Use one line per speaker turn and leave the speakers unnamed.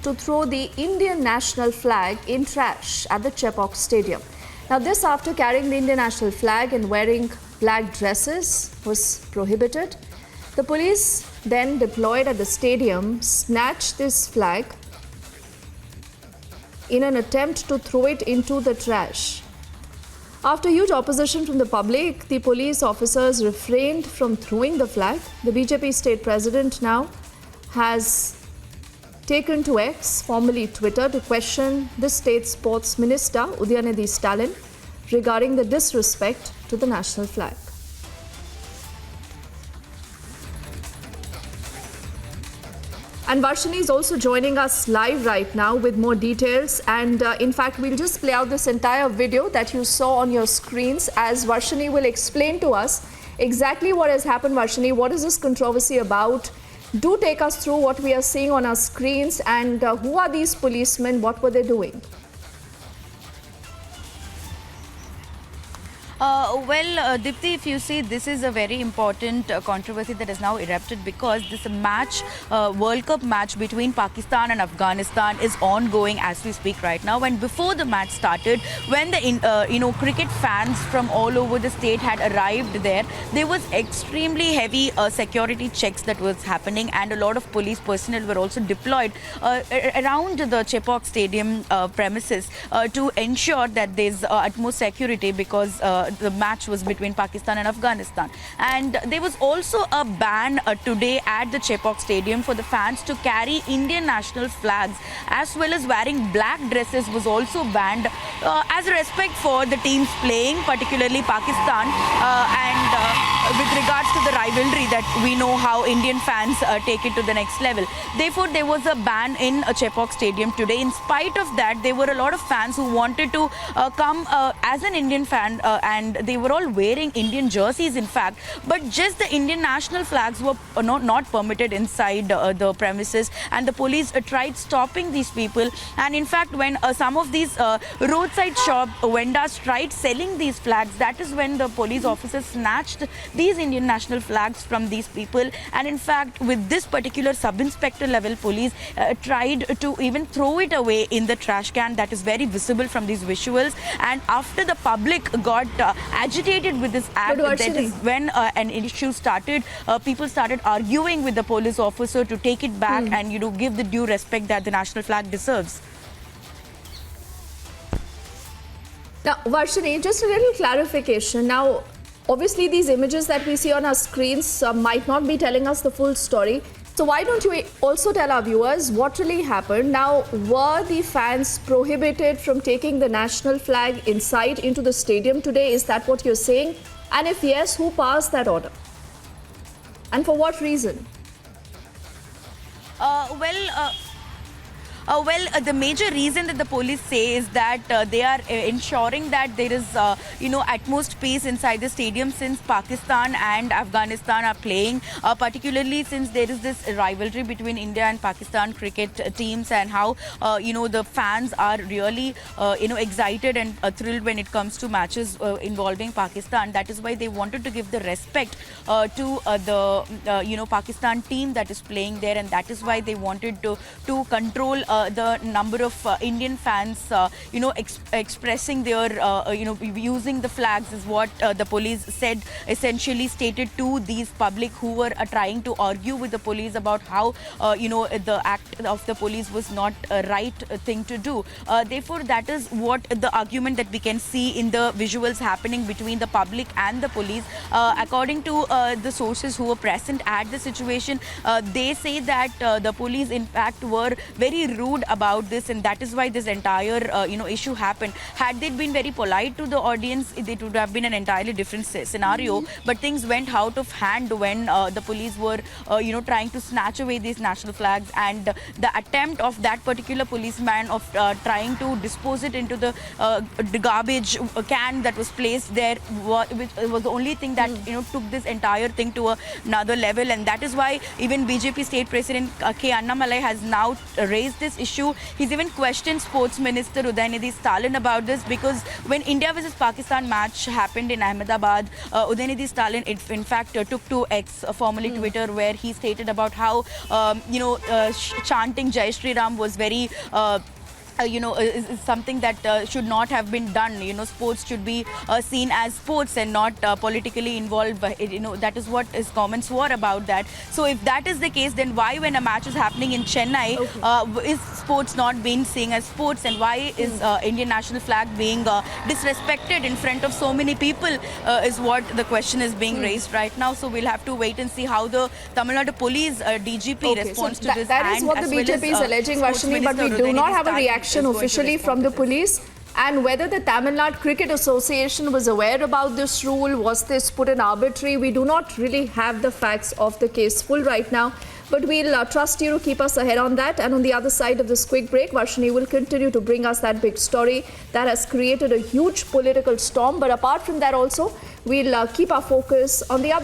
to throw the Indian national flag in trash at the Chepauk stadium. Now this after carrying the Indian national flag and wearing black dresses was prohibited. The police then deployed at the stadium snatched this flag in an attempt to throw it into the trash. After huge opposition from the public, the police officers refrained from throwing the flag. The BJP state president now has taken to X, formerly Twitter, to question the state sports minister, Udayanidhi Stalin, regarding the disrespect to the national flag. And Varshini is also joining us live right now with more details. And in fact, we'll just play out this entire video that you saw on your screens as Varshini will explain to us exactly what has happened. Varshini, what is this controversy about? Do take us through what we are seeing on our screens and who are these policemen? What were they doing?
Dipti, if you see, this is a very important controversy that has now erupted because this match, World Cup match between Pakistan and Afghanistan is ongoing as we speak right now. And before the match started, when the cricket fans from all over the state had arrived there was extremely heavy security checks that was happening, and a lot of police personnel were also deployed around the Chepauk stadium premises to ensure that there's utmost security because the match was between Pakistan and Afghanistan. And there was also a ban today at the Chepauk stadium for the fans to carry Indian national flags, as well as wearing black dresses was also banned as a respect for the teams playing, particularly Pakistan, and with regards to the rivalry that we know how Indian fans take it to the next level. Therefore, there was a ban in Chepauk stadium today. In spite of that, there were a lot of fans who wanted to come as an Indian fan, and they were all wearing Indian jerseys, in fact, but just the Indian national flags were not permitted inside the premises, and the police tried stopping these people. And in fact, when some of these roadside shop vendors tried selling these flags, that is when the police officers snatched these Indian national flags from these people. And in fact, with this particular sub-inspector level police tried to even throw it away in the trash can. That is very visible from these visuals. And after the public got agitated with this act, that is when an issue started. People started arguing with the police officer to take it back and give the due respect that the national flag deserves.
Now, Varshini, just a little clarification. Now, obviously, these images that we see on our screens might not be telling us the full story. So why don't you also tell our viewers what really happened? Now, were the fans prohibited from taking the national flag inside into the stadium today? Is that what you're saying? And if yes, who passed that order? And for what reason?
The major reason that the police say is that they are ensuring that there is, utmost peace inside the stadium since Pakistan and Afghanistan are playing, particularly since there is this rivalry between India and Pakistan cricket teams, and how, the fans are really, excited and thrilled when it comes to matches involving Pakistan. That is why they wanted to give the respect to the, Pakistan team that is playing there, and that is why they wanted to control the number of Indian fans, expressing their, using the flags is what the police said, essentially stated to these public who were trying to argue with the police about how, the act of the police was not a right thing to do. Therefore, that is what the argument that we can see in the visuals happening between the public and the police. According to the sources who were present at the situation, they say that the police, in fact, were very rude about this, and that is why this entire issue happened. Had they been very polite to the audience, it would have been an entirely different scenario. But things went out of hand when the police were trying to snatch away these national flags, and the attempt of that particular policeman of trying to dispose it into the garbage can that was placed there, which was the only thing that took this entire thing to another level. And that is why even BJP state president K. Annamalai has now raised this this issue. He's even questioned Sports Minister Udaynidhi Stalin about this, because when India versus Pakistan match happened in Ahmedabad, Udaynidhi Stalin in fact took to X, formerly Twitter, where he stated about how chanting Jai Shri Ram was very is something that should not have been done. Sports should be seen as sports and not politically involved. That is what his comments were about that. So if that is the case, then why, when a match is happening in Chennai, is sports not being seen as sports, and why is Indian national flag being disrespected in front of so many people, is what the question is being raised right now. So we'll have to wait and see how the Tamil Nadu police DGP responds to this.
That is what the BJP is alleging, Varshini, but we do not have a reaction officially from the police. And whether the Tamil Nadu Cricket Association was aware about this rule, was this put in arbitrary, we do not really have the facts of the case full right now. But we'll trust you to keep us ahead on that. And on the other side of this quick break, Varshini will continue to bring us that big story that has created a huge political storm. But apart from that also, we'll keep our focus on the other